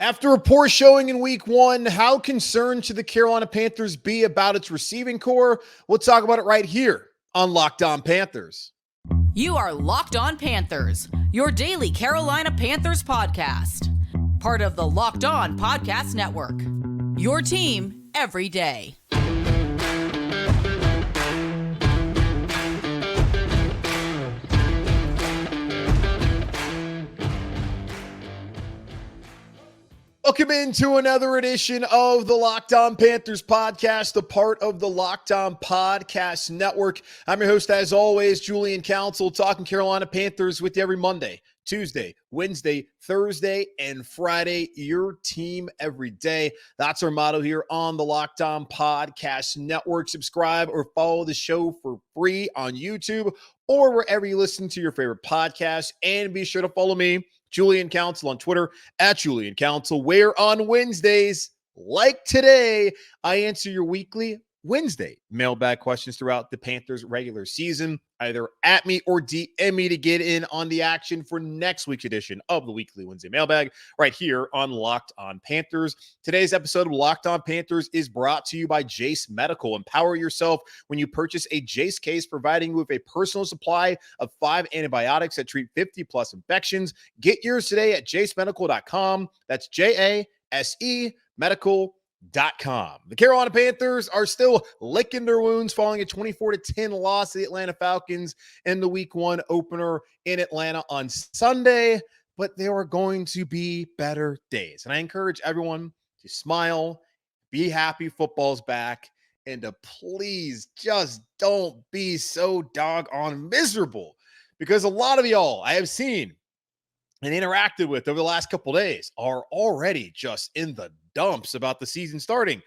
After a poor showing in week one, how concerned should the Carolina Panthers be about its receiving core? We'll talk about it right here on Locked On Panthers. You are Locked On Panthers, your daily Carolina Panthers podcast. Part of the Locked On Podcast Network. Your team every day. Welcome into another edition of the Locked On Panthers podcast, a part of the Locked On Podcast Network. I'm your host, as always, Julian Council, talking Carolina Panthers with you every Monday, Tuesday, Wednesday, Thursday, and Friday. Your team every day. That's our motto here on the Locked On Podcast Network. Subscribe or follow the show for free on YouTube or wherever you listen to your favorite podcast. And be sure to follow me, Julian Council, on Twitter at Julian Council, where on Wednesdays, like today, I answer your weekly Wednesday mailbag questions throughout the Panthers regular season. Either at me or DM me to get in on the action for next week's edition of the weekly Wednesday mailbag right here on Locked On Panthers. Today's episode of Locked On Panthers is brought to you by Jace Medical. Empower yourself when you purchase a Jace case, providing you with a personal supply of 5 antibiotics that treat 50 plus infections. Get yours today at jacemedical.com. That's JASE medical.com. The Carolina Panthers are still licking their wounds following a 24-10 loss to the Atlanta Falcons in the week one opener in Atlanta on Sunday, but there are going to be better days. And I encourage everyone to smile, be happy football's back, and to please just don't be so doggone miserable, because a lot of y'all I have seen and interacted with over the last couple days are already just in the dumps about the season starting.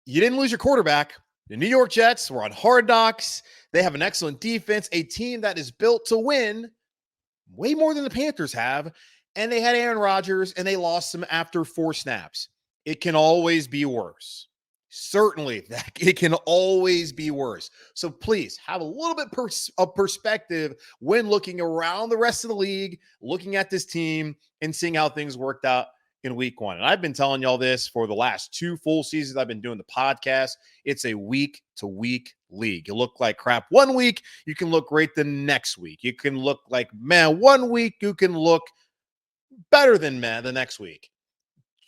You didn't lose your quarterback. The New York Jets were on Hard Knocks. They have an excellent defense, a team that is built to win way more than the Panthers have. And they had Aaron Rodgers, and they lost him after 4 snaps. It can always be worse. Certainly, that it can always be worse. So please have a little bit of perspective when looking around the rest of the league, looking at this team and seeing how things worked out in week one. And I've been telling y'all this for the last 2 full seasons I've been doing the podcast. It's a week-to-week league. You look like crap one week, you can look great the next week. You can look like man one week, you can look better than man the next week.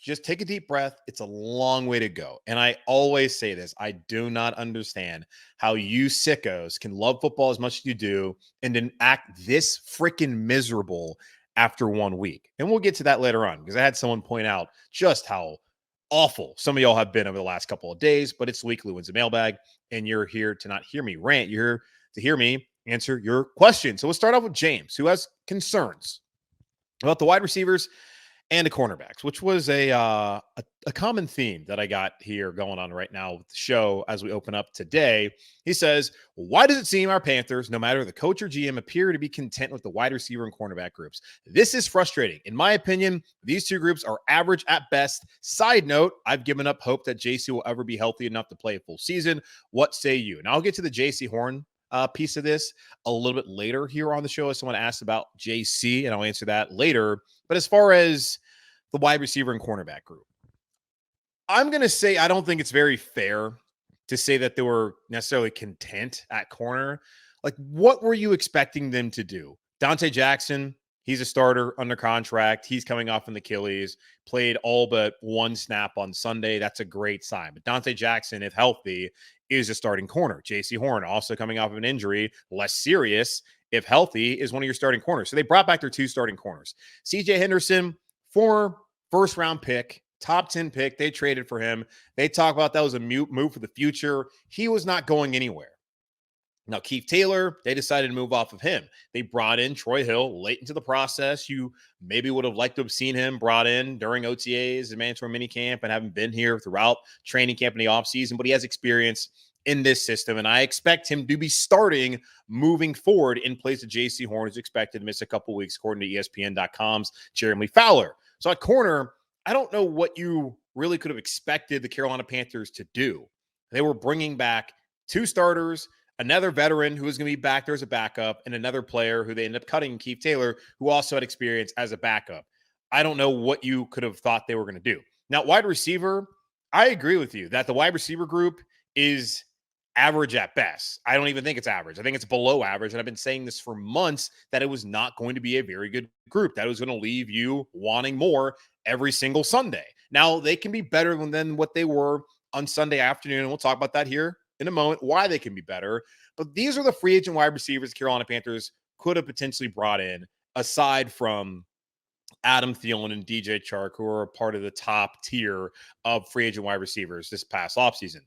Just take a deep breath. It's a long way to go. And I always say this. I do not understand how you sickos can love football as much as you do and then act this freaking miserable after 1 week. And we'll get to that later on, because I had someone point out just how awful some of y'all have been over the last couple of days. But it's weekly Wednesday mailbag, and you're here to not hear me rant. You're here to hear me answer your questions. So we'll start off with James, who has concerns about the wide receivers and the cornerbacks, which was a common theme that I got here going on right now with the show as we open up today. He says, why does it seem our Panthers, no matter the coach or GM, appear to be content with the wide receiver and cornerback groups? This is frustrating. In my opinion, these 2 groups are average at best. Side note, I've given up hope that JC will ever be healthy enough to play a full season. What say you? And I'll get to the JC Horn piece of this a little bit later here on the show, as someone asked about JC, and I'll answer that later. But as far as the wide receiver and cornerback group, I'm going to say I don't think it's very fair to say that they were necessarily content at corner. Like, what were you expecting them to do? Dante Jackson, he's a starter under contract. He's coming off an Achilles, played all but 1 snap on Sunday. That's a great sign. But Dante Jackson, if healthy, is a starting corner. JC Horn, also coming off of an injury, less serious, if healthy, is one of your starting corners. So they brought back their 2 starting corners. CJ Henderson, former first-round pick, top 10 pick. They traded for him. They talk about that was a move for the future. He was not going anywhere. Now, Keith Taylor, they decided to move off of him. They brought in Troy Hill late into the process. You maybe would have liked to have seen him brought in during OTAs and mandatory minicamp and haven't been here throughout training camp in the offseason, but he has experience in this system, and I expect him to be starting moving forward in place of JC Horn, who's expected to miss a couple weeks, according to ESPN.com's Jeremy Fowler. So at corner, I don't know what you really could have expected the Carolina Panthers to do. They were bringing back 2 starters, another veteran who was going to be back there as a backup, and another player who they ended up cutting, Keith Taylor, who also had experience as a backup. I don't know what you could have thought they were going to do. Now, wide receiver, I agree with you that the wide receiver group is average at best. I don't even think it's average. I think it's below average. And I've been saying this for months that it was not going to be a very good group. That was going to leave you wanting more every single Sunday. Now, they can be better than what they were on Sunday afternoon. And we'll talk about that here in a moment, why they can be better. But these are the free agent wide receivers Carolina Panthers could have potentially brought in, aside from Adam Thielen and DJ Chark, who are a part of the top tier of free agent wide receivers this past offseason.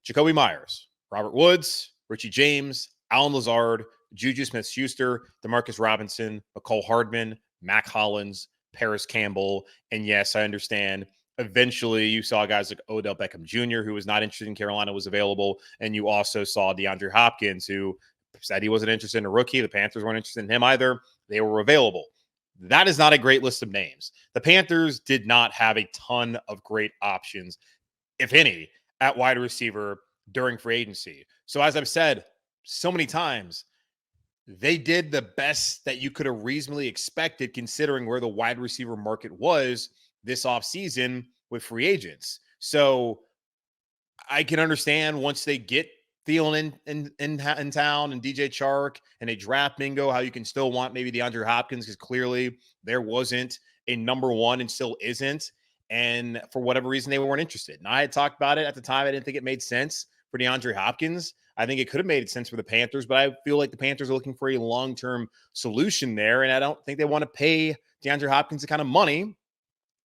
Jacoby Myers, Robert Woods, Richie James, Alan Lazard, Juju Smith-Schuster, Demarcus Robinson, McCole Hardman, Mac Hollins, Paris Campbell. And yes, I understand. Eventually, you saw guys like Odell Beckham Jr., who was not interested in Carolina, was available. And you also saw DeAndre Hopkins, who said he wasn't interested in a rookie. The Panthers weren't interested in him either. They were available. That is not a great list of names. The Panthers did not have a ton of great options, if any, at wide receiver during free agency. So as I've said so many times, they did the best that you could have reasonably expected considering where the wide receiver market was this offseason with free agents. So I can understand once they get Thielen in town and DJ Chark and they draft Mingo, how you can still want maybe DeAndre Hopkins, because clearly there wasn't a number one and still isn't. And for whatever reason, they weren't interested. And I had talked about it at the time. I didn't think it made sense for DeAndre Hopkins. I think it could have made sense for the Panthers, but I feel like the Panthers are looking for a long-term solution there. And I don't think they want to pay DeAndre Hopkins the kind of money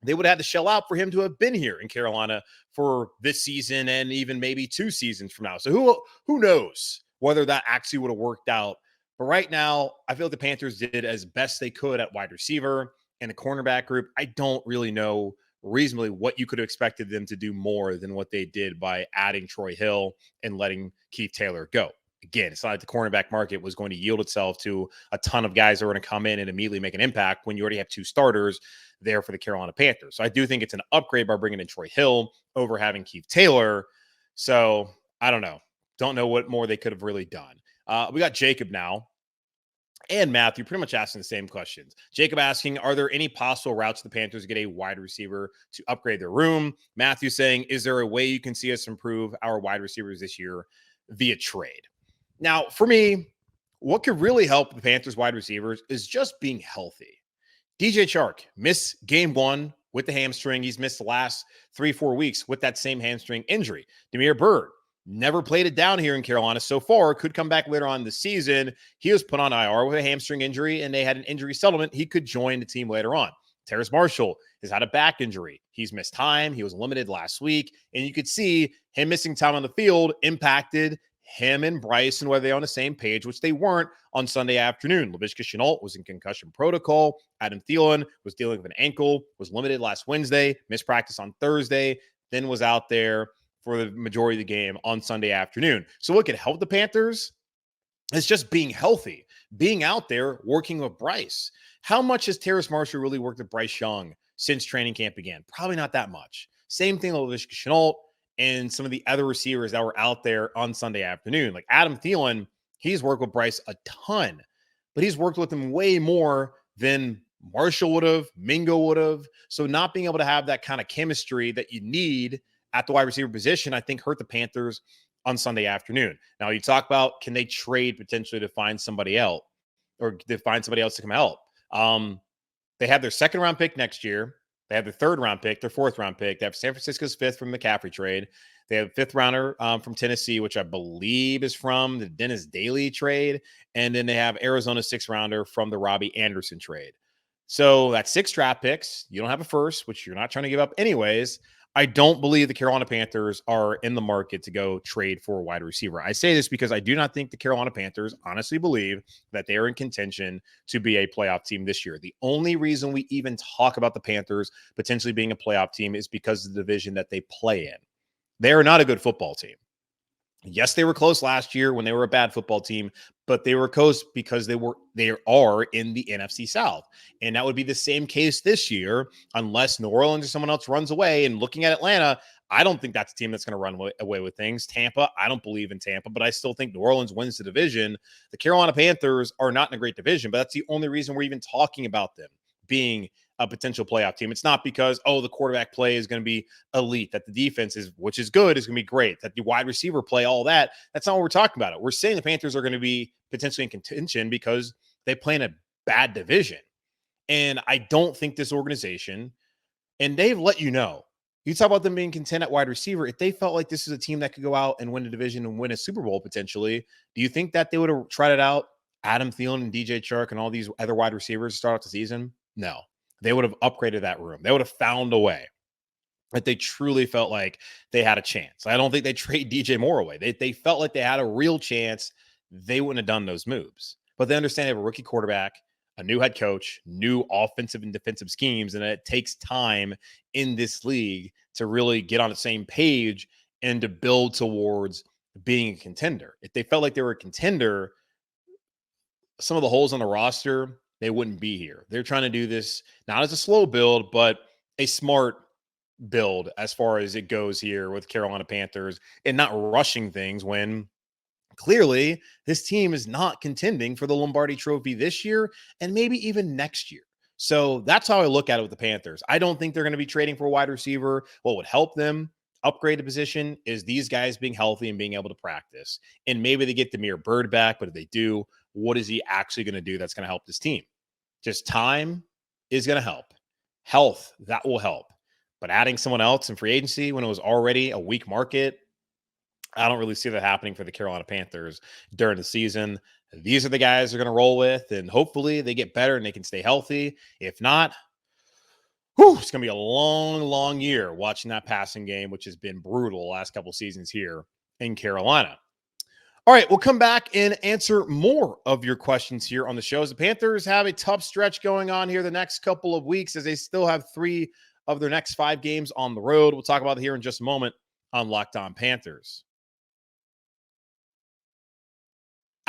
they would have to shell out for him to have been here in Carolina for this season and even maybe 2 seasons from now. So who knows whether that actually would have worked out. But right now, I feel like the Panthers did as best they could at wide receiver and the cornerback group. I don't really know reasonably what you could have expected them to do more than what they did by adding Troy Hill and letting Keith Taylor go. Again, it's not like the cornerback market was going to yield itself to a ton of guys that were going to come in and immediately make an impact when you already have 2 starters there for the Carolina Panthers. So I do think it's an upgrade by bringing in Troy Hill over having Keith Taylor. So I don't know. Don't know what more they could have really done. We got Jacob now and Matthew pretty much asking the same questions. Jacob asking, are there any possible routes the Panthers get a wide receiver to upgrade their room? Matthew saying, is there a way you can see us improve our wide receivers this year via trade? Now, for me, what could really help the Panthers wide receivers is just being healthy. DJ Chark missed game 1 with the hamstring. He's missed the last 3-4 weeks with that same hamstring injury. Damiere Byrd never played it down here in Carolina so far. Could come back later on in the season. He was put on IR with a hamstring injury, and they had an injury settlement. He could join the team later on. Terrace Marshall has had a back injury. He's missed time. He was limited last week, and you could see him missing time on the field impacted him and Bryce and whether they're on the same page, which they weren't on Sunday afternoon. Laviska Shenault was in concussion protocol. Adam Thielen was dealing with an ankle, was limited last Wednesday, missed practice on Thursday, then was out there for the majority of the game on Sunday afternoon. So what could help the Panthers is just being healthy, being out there working with Bryce. How much has Terrace Marshall really worked with Bryce Young since training camp began? Probably not that much. Same thing with Laviska Shenault and some of the other receivers that were out there on Sunday afternoon. Like Adam Thielen, he's worked with Bryce a ton, but he's worked with him way more than Marshall would have, Mingo would have. So not being able to have that kind of chemistry that you need at the wide receiver position, I think hurt the Panthers on Sunday afternoon. Now you talk about, can they trade potentially to find somebody else or to find somebody else to come help? They have their 2nd round pick next year. They have their 3rd round pick, their 4th round pick. They have San Francisco's 5th from the McCaffrey trade. They have a 5th rounder from Tennessee, which I believe is from the Dennis Daly trade. And then they have Arizona's 6th rounder from the Robbie Anderson trade. So that's 6 draft picks. You don't have a first, which you're not trying to give up anyways. I don't believe the Carolina Panthers are in the market to go trade for a wide receiver. I say this because I do not think the Carolina Panthers honestly believe that they are in contention to be a playoff team this year. The only reason we even talk about the Panthers potentially being a playoff team is because of the division that they play in. They are not a good football team. Yes, they were close last year when they were a bad football team, but they were close because they are in the NFC South. And that would be the same case this year, unless New Orleans or someone else runs away. And looking at Atlanta, I don't think that's a team that's going to run away with things. Tampa, I don't believe in Tampa, but I still think New Orleans wins the division. The Carolina Panthers are not in a great division, but that's the only reason we're even talking about them being a potential playoff team. It's not because, the quarterback play is going to be elite, that the defense is, which is good, is going to be great, that the wide receiver play, all that. That's not what we're talking about. We're saying the Panthers are going to be potentially in contention because they play in a bad division. And I don't think this organization, and they've let you know, you talk about them being content at wide receiver. If they felt like this is a team that could go out and win a division and win a Super Bowl potentially, do you think that they would have tried it out, Adam Thielen and DJ Chark and all these other wide receivers to start out the season? No. They would have upgraded that room. They would have found a way that they truly felt like they had a chance. I don't think they trade DJ Moore away. They felt like they had a real chance. They wouldn't have done those moves. But they understand they have a rookie quarterback, a new head coach, new offensive and defensive schemes, and it takes time in this league to really get on the same page and to build towards being a contender. If they felt like they were a contender, some of the holes on the roster, they wouldn't be here. They're trying to do this not as a slow build, but a smart build as far as it goes here with Carolina Panthers, and not rushing things when clearly this team is not contending for the Lombardi Trophy this year and maybe even next year. So that's how I look at it with the Panthers. I don't think they're going to be trading for a wide receiver. What would help them upgrade the position is these guys being healthy and being able to practice. And maybe they get Damiere Byrd back, but if they do, what is he actually going to do that's going to help this team? Just time is going to help. Health, that will help. But adding someone else in free agency when it was already a weak market, I don't really see that happening for the Carolina Panthers during the season. These are the guys they're going to roll with, and hopefully they get better and they can stay healthy. If not, it's going to be a long, long year watching that passing game, which has been brutal the last couple seasons here in Carolina. All right, we'll come back and answer more of your questions here on the show. As the Panthers have a tough stretch going on here the next couple of weeks, as they still have 3 of their next 5 games on the road. We'll talk about it here in just a moment on Locked On Panthers.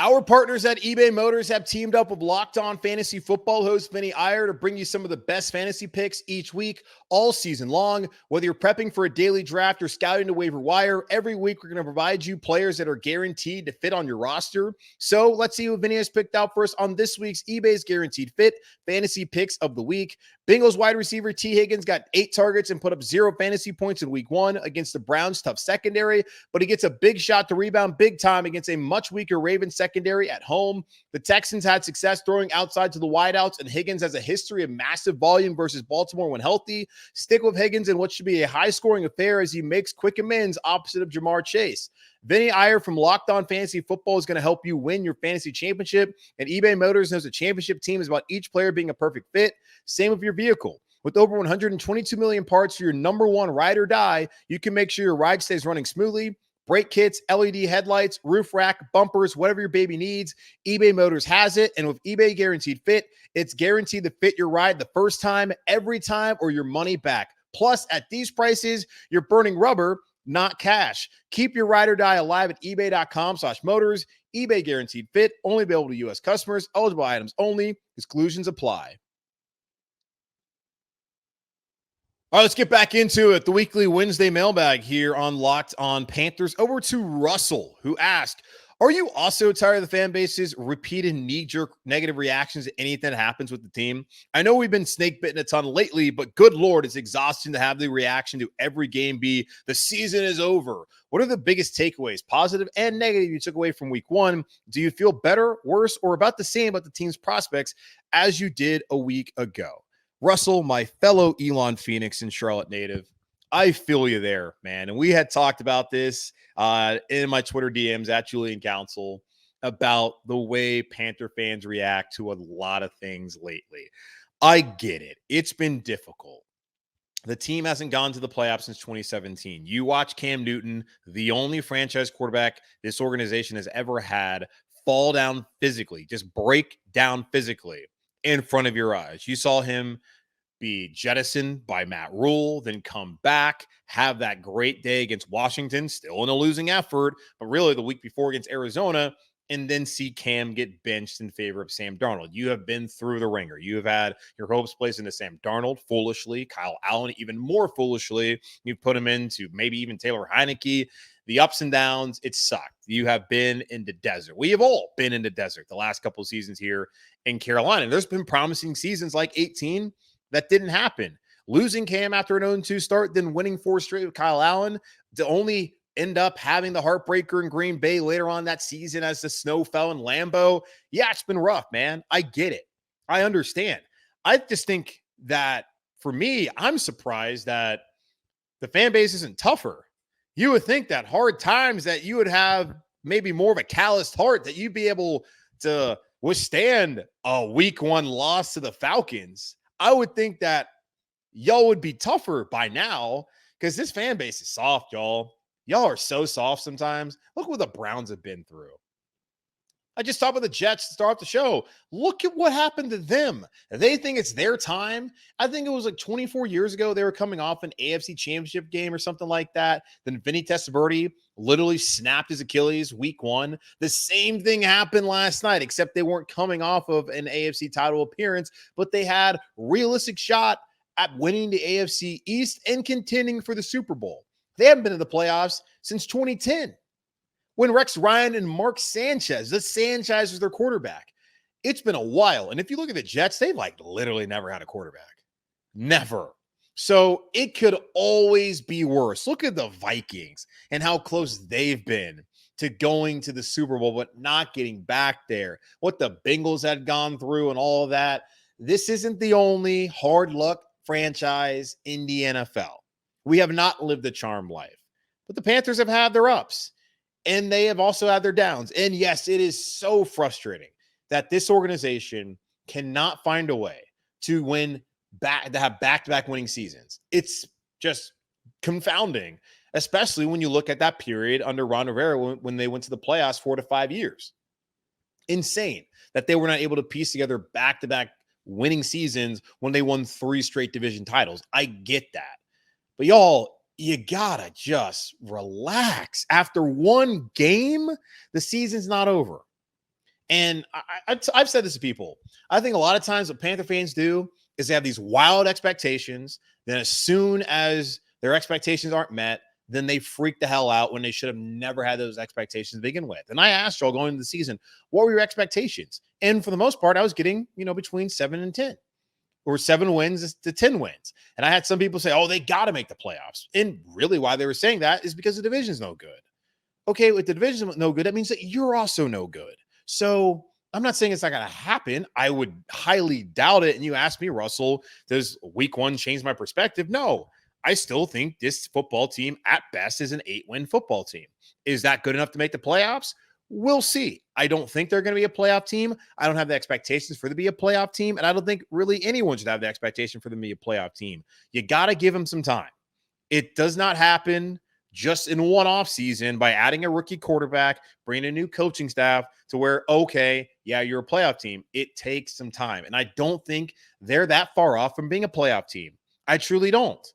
Our partners at eBay Motors have teamed up with Locked On Fantasy Football host Vinny Iyer to bring you some of the best fantasy picks each week, all season long. Whether you're prepping for a daily draft or scouting to waiver wire, every week we're going to provide you players that are guaranteed to fit on your roster. So let's see what Vinny has picked out for us on this week's eBay's Guaranteed Fit Fantasy Picks of the Week. Bengals wide receiver T. Higgins got 8 targets and put up 0 fantasy points in week 1 against the Browns' tough secondary, but he gets a big shot to rebound big time against a much weaker Ravens secondary at home. The Texans had success throwing outside to the wideouts, and Higgins has a history of massive volume versus Baltimore when healthy. Stick with Higgins in what should be a high-scoring affair as he makes quick amends opposite of Jamar Chase. Vinny Iyer from Locked On Fantasy Football is going to help you win your fantasy championship, and eBay Motors knows a championship team is about each player being a perfect fit. Same with your vehicle. With over 122 million parts for your number one ride or die, you can make sure your ride stays running smoothly. Brake kits, LED headlights, roof rack, bumpers, whatever your baby needs, eBay Motors has it. And with eBay Guaranteed Fit, it's guaranteed to fit your ride the first time, every time, or your money back. Plus, at these prices, you're burning rubber, not cash. Keep your ride or die alive at ebay.com/motors. eBay Guaranteed Fit, only available to U.S. customers, eligible items only, exclusions apply. All right, let's get back into it. The weekly Wednesday mailbag here on Locked On Panthers. Over to Russell, who asked, are you also tired of the fan base's repeated knee-jerk negative reactions to anything that happens with the team? I know we've been snake-bitten a ton lately, but good Lord, it's exhausting to have the reaction to every game be, the season is over. What are the biggest takeaways, positive and negative, you took away from week 1? Do you feel better, worse, or about the same about the team's prospects as you did a week ago? Russell, my fellow Elon Phoenix and Charlotte native, I feel you there, man. And we had talked about this in my Twitter DMs at Julian Council about the way Panther fans react to a lot of things lately. I get it. It's been difficult. The team hasn't gone to the playoffs since 2017. You watch Cam Newton, the only franchise quarterback this organization has ever had, fall down physically, just break down physically in front of your eyes. You saw him be jettisoned by Matt Rule, then come back, have that great day against Washington, still in a losing effort, but really the week before against Arizona, and then see Cam get benched in favor of Sam Darnold. You have been through the ringer. You have had your hopes placed into Sam Darnold foolishly, Kyle Allen even more foolishly. You put him into maybe even Taylor Heineke. The ups and downs, it sucked. You have been in the desert. We have all been in the desert the last couple of seasons here in Carolina. There's been promising seasons like 18, That didn't happen. Losing Cam after an 0-2 start, then winning 4 straight with Kyle Allen to only end up having the heartbreaker in Green Bay later on that season as the snow fell in Lambeau. Yeah, it's been rough, man. I get it. I understand. I just think that for me, I'm surprised that the fan base isn't tougher. You would think that hard times that you would have maybe more of a calloused heart, that you'd be able to withstand a week 1 loss to the Falcons. I would think that y'all would be tougher by now because this fan base is soft, y'all. Y'all are so soft sometimes. Look what the Browns have been through. I just talked about the Jets to start off the show. Look at what happened to them. They think it's their time. I think it was like 24 years ago. They were coming off an AFC championship game or something like that. Then Vinny Testaverde literally snapped his Achilles week 1. The same thing happened last night, except they weren't coming off of an AFC title appearance, but they had realistic shot at winning the AFC East and contending for the Super Bowl. They haven't been in the playoffs since 2010. When Rex Ryan and Mark Sanchez, the Sanchez was their quarterback. It's been a while. And if you look at the Jets, they've like literally never had a quarterback. Never. So it could always be worse. Look at the Vikings and how close they've been to going to the Super Bowl, but not getting back there. What the Bengals had gone through and all of that. This isn't the only hard luck franchise in the NFL. We have not lived the charmed life. But the Panthers have had their ups. And they have also had their downs. And yes, it is so frustrating that this organization cannot find a way to win back, to have back-to-back winning seasons. It's just confounding, especially when you look at that period under Ron Rivera when they went to the playoffs 4 to 5 years. Insane that they were not able to piece together back-to-back winning seasons when they won 3 straight division titles. I get that. But y'all, you gotta just relax. After 1 game, the season's not over. And I've said this to people. I think a lot of times what Panther fans do is they have these wild expectations. Then as soon as their expectations aren't met, then they freak the hell out when they should have never had those expectations to begin with. And I asked y'all going into the season, what were your expectations? And for the most part, I was getting, between 7 and 10. Or 7 wins to 10 wins. And I had some people say, oh, they got to make the playoffs. And really why they were saying that is because the division's no good. Okay, with the division no good, that means that you're also no good. So I'm not saying it's not going to happen. I would highly doubt it. And you ask me, Russell, does week 1 change my perspective? No, I still think this football team at best is an 8-win football team. Is that good enough to make the playoffs? We'll see. I don't think they're going to be a playoff team. I don't have the expectations for them to be a playoff team. And I don't think really anyone should have the expectation for them to be a playoff team. You got to give them some time. It does not happen just in one off season by adding a rookie quarterback, bringing a new coaching staff to where, okay, yeah, you're a playoff team. It takes some time. And I don't think they're that far off from being a playoff team. I truly don't.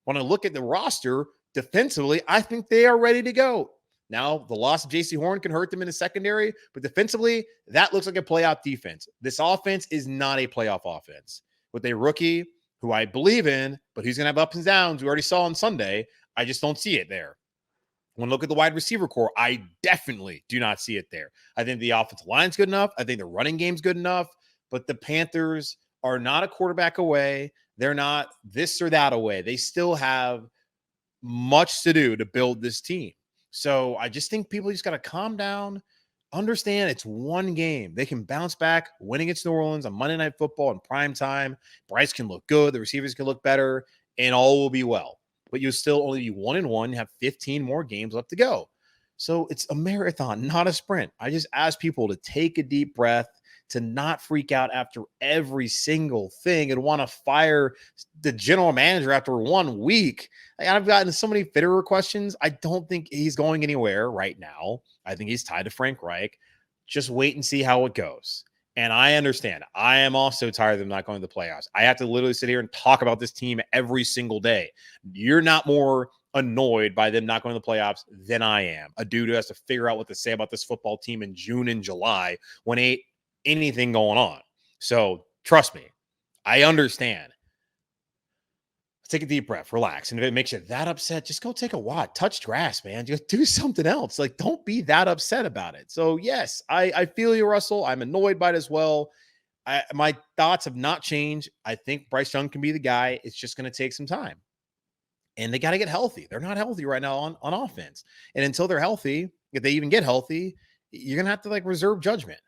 When I look at the roster defensively, I think they are ready to go. Now, the loss of Jace Horn can hurt them in the secondary, but defensively, that looks like a playoff defense. This offense is not a playoff offense. With a rookie who I believe in, but he's going to have ups and downs, we already saw on Sunday, I just don't see it there. When I look at the wide receiver core, I definitely do not see it there. I think the offensive line's good enough. I think the running game's good enough, but the Panthers are not a quarterback away. They're not this or that away. They still have much to do to build this team. So I just think people just got to calm down, understand it's 1 game. They can bounce back, win against New Orleans on Monday Night Football in prime time. Bryce can look good. The receivers can look better, and all will be well. But you'll still only be 1-1. You have 15 more games left to go. So it's a marathon, not a sprint. I just ask people to take a deep breath, to not freak out after every single thing and want to fire the general manager after 1 week. I've gotten so many Fitterer questions. I don't think he's going anywhere right now. I think he's tied to Frank Reich. Just wait and see how it goes. And I understand. I am also tired of them not going to the playoffs. I have to literally sit here and talk about this team every single day. You're not more annoyed by them not going to the playoffs than I am. A dude who has to figure out what to say about this football team in June and July when ain't anything going on. So trust me, I understand. Take a deep breath, relax. And if it makes you that upset, just go take a walk, touch grass, man. Just do something else. Like, don't be that upset about it. So yes, I feel you, Russell. I'm annoyed by it as well. My thoughts have not changed. I think Bryce Young can be the guy. It's just going to take some time. And they got to get healthy. They're not healthy right now on offense. And until they're healthy, if they even get healthy, you're going to have to reserve judgment.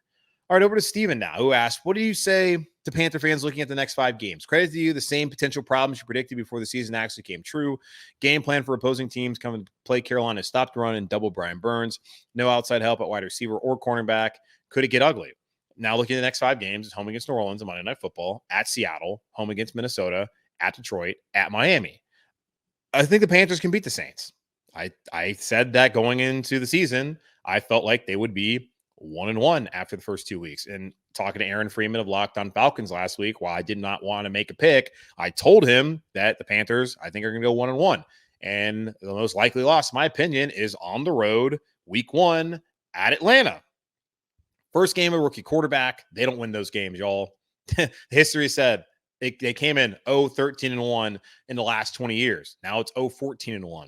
All right, over to Steven now, who asked, what do you say to Panther fans looking at the next 5 games? Credit to you, the same potential problems you predicted before the season actually came true. Game plan for opposing teams coming to play Carolina, stopped run and double Brian Burns. No outside help at wide receiver or cornerback. Could it get ugly? Now looking at the next 5 games, it's home against New Orleans on Monday Night Football, at Seattle, home against Minnesota, at Detroit, at Miami. I think the Panthers can beat the Saints. I said that going into the season, I felt like they would be 1-1 after the first 2 weeks. And talking to Aaron Freeman of Locked On Falcons last week, while I did not want to make a pick, I told him that the Panthers, I think, are going to go 1-1. And the most likely loss, in my opinion, is on the road, week 1 at Atlanta. First game of rookie quarterback. They don't win those games, y'all. History said they came in 0-13-1 in the last 20 years. Now it's 0-14-1.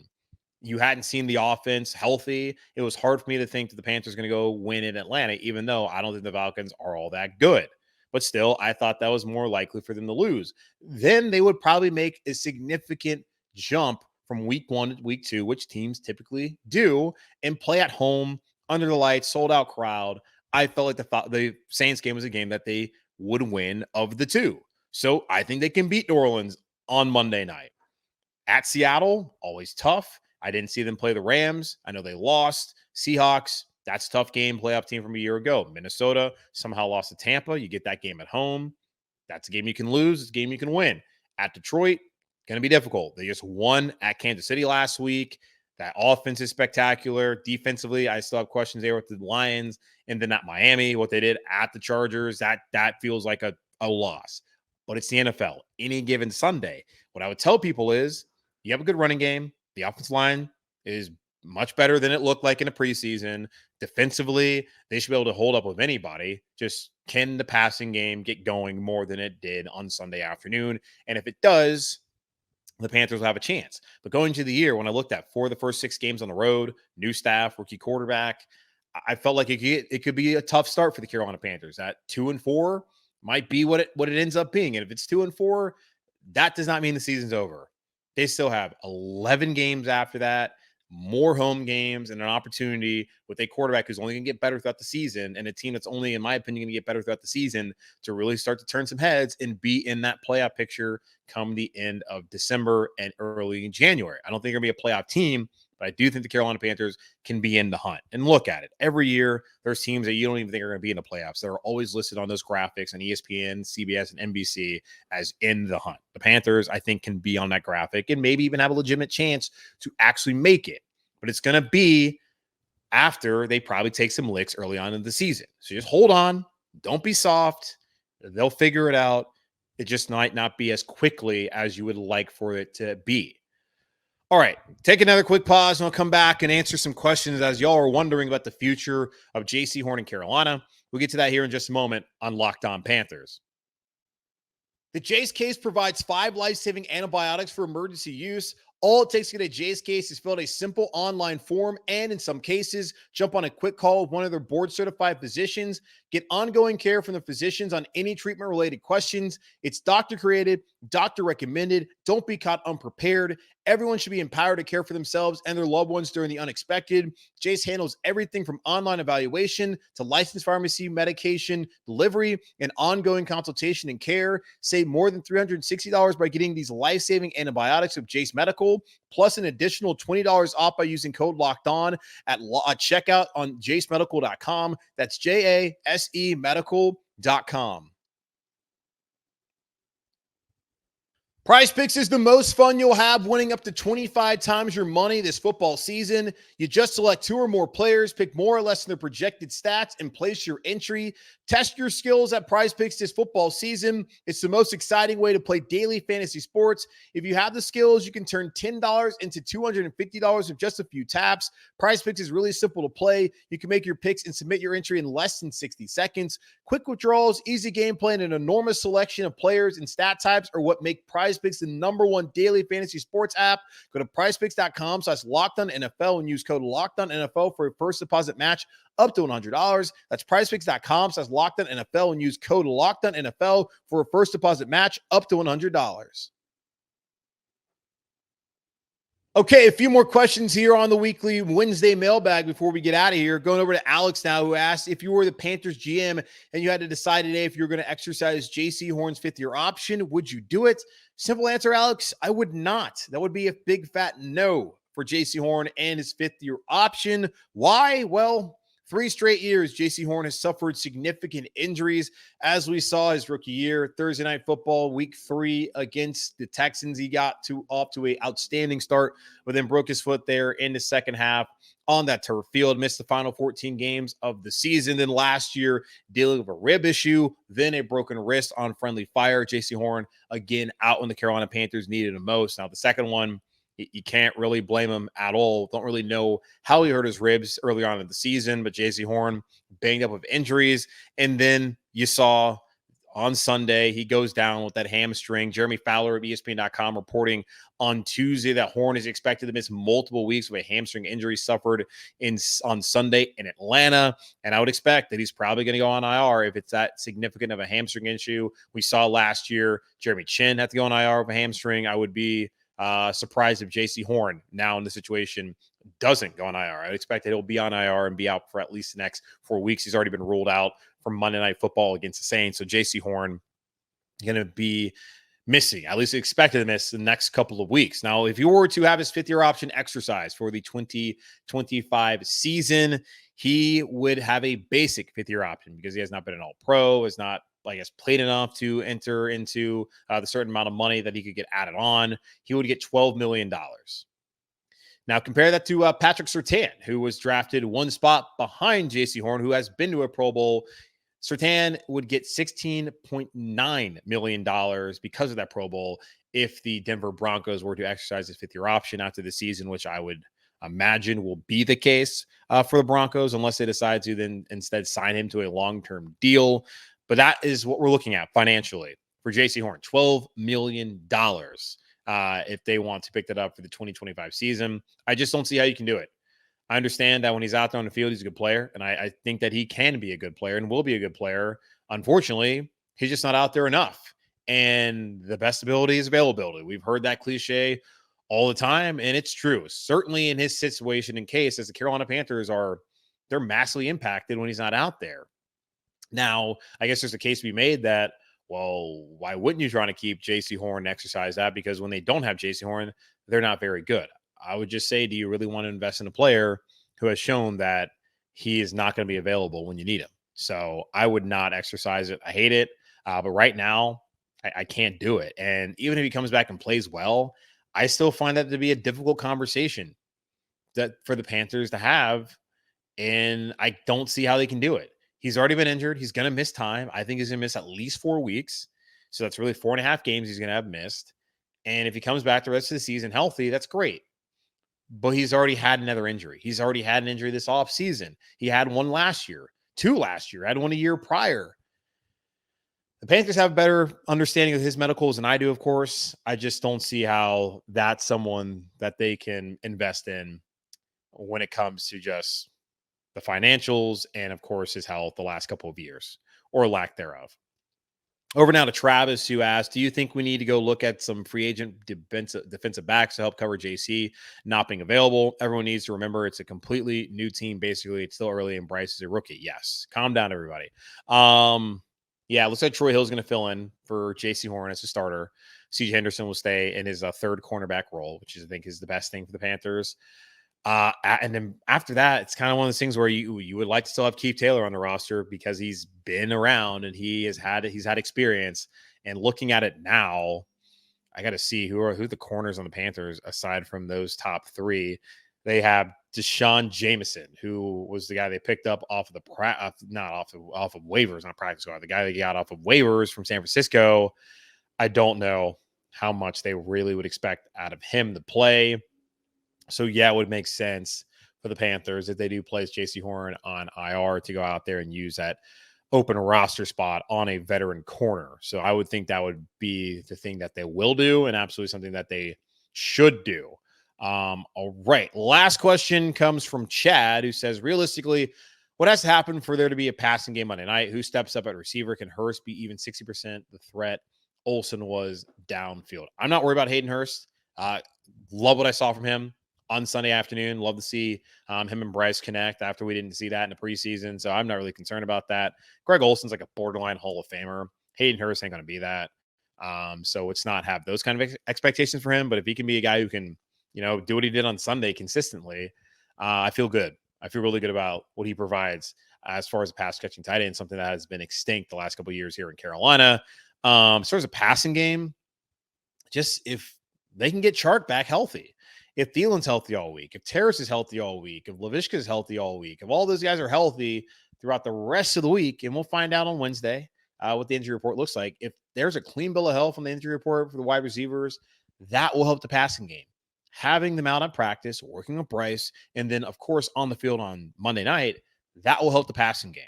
You hadn't seen the offense healthy. It was hard for me to think that the Panthers are going to go win in Atlanta, even though I don't think the Falcons are all that good. But still, I thought that was more likely for them to lose. Then they would probably make a significant jump from week 1 to week 2, which teams typically do, and play at home, under the lights, sold-out crowd. I felt like the Saints game was a game that they would win of the 2. So I think they can beat New Orleans on Monday night. At Seattle, always tough. I didn't see them play the Rams. I know they lost. Seahawks, that's a tough game, playoff team from a year ago. Minnesota somehow lost to Tampa. You get that game at home. That's a game you can lose. It's a game you can win. At Detroit, going to be difficult. They just won at Kansas City last week. That offense is spectacular. Defensively, I still have questions there with the Lions. And then at Miami, what they did at the Chargers, that feels like a loss. But it's the NFL. Any given Sunday, what I would tell people is you have a good running game. The offensive line is much better than it looked like in the preseason. Defensively, they should be able to hold up with anybody. Just can the passing game get going more than it did on Sunday afternoon? And if it does, the Panthers will have a chance. But going into the year, when I looked at 4 of the first 6 games on the road, new staff, rookie quarterback, I felt like it could be a tough start for the Carolina Panthers. At 2-4 might be what it ends up being. And if it's 2-4, that does not mean the season's over. They still have 11 games after that, more home games, and an opportunity with a quarterback who's only going to get better throughout the season, and a team that's only, in my opinion, going to get better throughout the season to really start to turn some heads and be in that playoff picture come the end of December and early in January. I don't think they're going to be a playoff team, but I do think the Carolina Panthers can be in the hunt. And look at it. Every year, there's teams that you don't even think are going to be in the playoffs. They're always listed on those graphics on ESPN, CBS, and NBC as in the hunt. The Panthers, I think, can be on that graphic and maybe even have a legitimate chance to actually make it. But it's going to be after they probably take some licks early on in the season. So just hold on. Don't be soft. They'll figure it out. It just might not be as quickly as you would like for it to be. All right, take another quick pause, and I'll come back and answer some questions as y'all are wondering about the future of J.C. Horn in Carolina. We'll get to that here in just a moment on Locked On Panthers. The Jace case provides 5 life-saving antibiotics for emergency use. All it takes to get a Jace case is fill out a simple online form, and in some cases, jump on a quick call with one of their board-certified physicians. Get ongoing care from the physicians on any treatment-related questions. It's doctor-created, doctor-recommended. Don't be caught unprepared. Everyone should be empowered to care for themselves and their loved ones during the unexpected. Jace handles everything from online evaluation to licensed pharmacy, medication, delivery, and ongoing consultation and care. Save more than $360 by getting these life-saving antibiotics with Jace Medical, plus an additional $20 off by using code LOCKEDON at checkout on jacemedical.com. That's JASE medical.com. Prize Picks is the most fun you'll have, winning up to 25 times your money this football season. You just select 2 or more players, pick more or less than their projected stats, and place your entry. Test your skills at Prize Picks this football season. It's the most exciting way to play daily fantasy sports. If you have the skills, you can turn $10 into $250 with just a few taps. Prize Picks is really simple to play. You can make your picks and submit your entry in less than 60 seconds. Quick withdrawals, easy gameplay, and an enormous selection of players and stat types are what make Prize Picks the #1 daily fantasy sports app. Go to prizepicks.com/LockedOnNFL and use code LockedOnNFL for a first deposit match up to $100. That's prizepicks.com/LockedOnNFL and use code LockedOnNFL for a first deposit match up to $100. Okay, a few more questions here on the weekly Wednesday mailbag before we get out of here. Going over to Alex now, who asked, if you were the Panthers GM and you had to decide today if you're going to exercise Jace Horn's fifth-year option, would you do it? Simple answer, Alex, I would not. That would be a big fat no for Jace Horn and his fifth-year option. Why? Well, 3 straight years, Jace Horn has suffered significant injuries, as we saw his rookie year. Thursday Night Football, Week 3 against the Texans, he got off to an outstanding start, but then broke his foot there in the second half on that turf field, missed the final 14 games of the season. Then last year, dealing with a rib issue, then a broken wrist on friendly fire. Jace Horn, again, out when the Carolina Panthers needed him most. Now, the second one, you can't really blame him at all. Don't really know how he hurt his ribs early on in the season, but Jace Horn banged up with injuries. And then you saw on Sunday, he goes down with that hamstring. Jeremy Fowler of ESPN.com reporting on Tuesday that Horn is expected to miss multiple weeks with a hamstring injury suffered on Sunday in Atlanta. And I would expect that he's probably going to go on IR if it's that significant of a hamstring issue. We saw last year, Jeremy Chin had to go on IR with a hamstring. I would be surprised if Jace Horn now in the situation doesn't go on IR. I'd expect that he'll be on IR and be out for at least the next 4 weeks. He's already been ruled out from Monday Night Football against the Saints. So Jace Horn going to be missing, at least expected to miss the next couple of weeks. Now, if you were to have his fifth-year option exercise for the 2025 season, he would have a basic fifth-year option because he has not been an all-pro, has not, I guess, played enough to enter into the certain amount of money that he could get added on. He would get $12 million. Now, compare that to Patrick Surtain, who was drafted one spot behind Jace Horn, who has been to a Pro Bowl. Surtain would get $16.9 million because of that Pro Bowl if the Denver Broncos were to exercise his fifth-year option after the season, which I would imagine will be the case for the Broncos, unless they decide to then instead sign him to a long-term deal. But that is what we're looking at financially for Jace Horn, $12 million if they want to pick that up for the 2025 season. I just don't see how you can do it. I understand that when he's out there on the field, he's a good player, and I think that he can be a good player and will be a good player. Unfortunately, he's just not out there enough, and the best ability is availability. We've heard that cliche all the time, and it's true. Certainly in his situation and case, as the Carolina Panthers they're massively impacted when he's not out there. Now, I guess there's a case to be made that, well, why wouldn't you try to keep Jace Horn and exercise that? Because when they don't have Jace Horn, they're not very good. I would just say, do you really want to invest in a player who has shown that he is not going to be available when you need him? So I would not exercise it. I hate it. But right now, I can't do it. And even if he comes back and plays well, I still find that to be a difficult conversation that for the Panthers to have. And I don't see how they can do it. He's already been injured. He's going to miss time. I think he's going to miss at least 4 weeks. So that's really 4.5 games he's going to have missed. And if he comes back the rest of the season healthy, that's great. But he's already had another injury. He's already had an injury this offseason. He had one last year, 2 last year, had one a year prior. The Panthers have a better understanding of his medicals than I do, of course. I just don't see how that's someone that they can invest in when it comes to just the financials and, of course, his health the last couple of years or lack thereof. Over now to Travis, who asked, do you think we need to go look at some free agent defensive backs to help cover JC not being available? Everyone needs to remember it's a completely new team. Basically, it's still early and Bryce is a rookie. Yes. Calm down, everybody. Yeah, looks like Troy Hill is going to fill in for Jace Horn as a starter. CJ Henderson will stay in his third cornerback role, which I think is the best thing for the Panthers. And then after that, it's kind of one of those things where you would like to still have Keith Taylor on the roster because he's been around and he's had experience. And looking at it now, I got to see who the corners on the Panthers aside from those top 3. They have Deshaun Jameson, who was the guy they picked up off of off of waivers, not practice squad. The guy they got off of waivers from San Francisco. I don't know how much they really would expect out of him to play. So, yeah, it would make sense for the Panthers if they do place Jace Horn on IR to go out there and use that open roster spot on a veteran corner. So I would think that would be the thing that they will do and absolutely something that they should do. All right. Last question comes from Chad, who says, realistically, What has to happen for there to be a passing game Monday night? Who steps up at receiver? Can Hurst be even 60% the threat Olsen was downfield? I'm not worried about Hayden Hurst. Love what I saw from him on Sunday afternoon. Love to see him and Bryce connect after we didn't see that in the preseason. So I'm not really concerned about that. Greg Olsen's like a borderline Hall of Famer. Hayden Hurst ain't going to be that. So let's not have those kind of expectations for him. But if he can be a guy who can, do what he did on Sunday consistently, I feel good. I feel really good about what he provides as far as a pass catching tight end, something that has been extinct the last couple of years here in Carolina. As far as a passing game, just if they can get Chark back healthy, if Thielen's healthy all week, if Terrace is healthy all week, if Laviska is healthy all week, if all those guys are healthy throughout the rest of the week, and we'll find out on Wednesday what the injury report looks like. If there's a clean bill of health on the injury report for the wide receivers, that will help the passing game. Having them out on practice, working with Bryce, and then, of course, on the field on Monday night, that will help the passing game.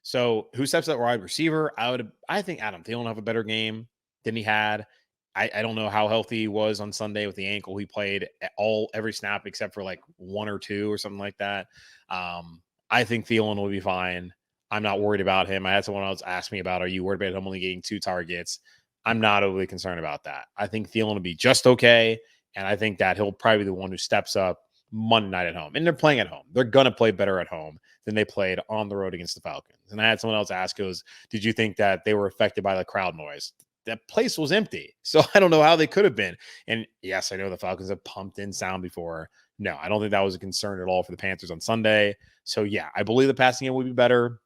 So who steps up wide receiver? I think Adam Thielen will have a better game than he had. I don't know how healthy he was on Sunday with the ankle. He played every snap except for like 1 or 2 or something like that. I think Thielen will be fine. I'm not worried about him. I had someone else ask me about, are you worried about him only getting 2 targets? I'm not overly concerned about that. I think Thielen will be just okay. And I think that he'll probably be the one who steps up Monday night at home. And they're playing at home. They're going to play better at home than they played on the road against the Falcons. And I had someone else ask, did you think that they were affected by the crowd noise? That place was empty. So I don't know how they could have been. And yes, I know the Falcons have pumped in sound before. No, I don't think that was a concern at all for the Panthers on Sunday. So yeah, I believe the passing game will be better.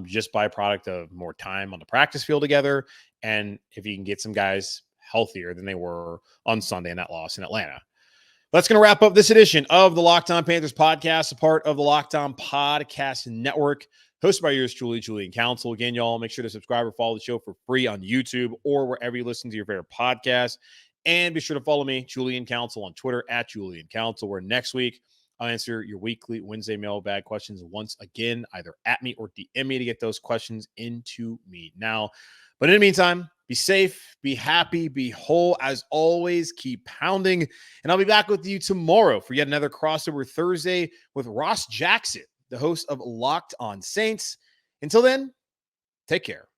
Just by product of more time on the practice field together. And if you can get some guys healthier than they were on Sunday in that loss in Atlanta. That's going to wrap up this edition of the Locked On Panthers podcast, a part of the Locked On Podcast Network, hosted by yours truly, Julian Council. Again, y'all, make sure to subscribe or follow the show for free on YouTube or wherever you listen to your favorite podcast. And be sure to follow me, Julian Council, on Twitter at Julian Council, where next week I'll answer your weekly Wednesday mailbag questions once again, either at me or DM me to get those questions into me now. But in the meantime, be safe, be happy, be whole. As always, keep pounding. And I'll be back with you tomorrow for yet another crossover Thursday with Ross Jackson, the host of Locked On Saints. Until then, take care.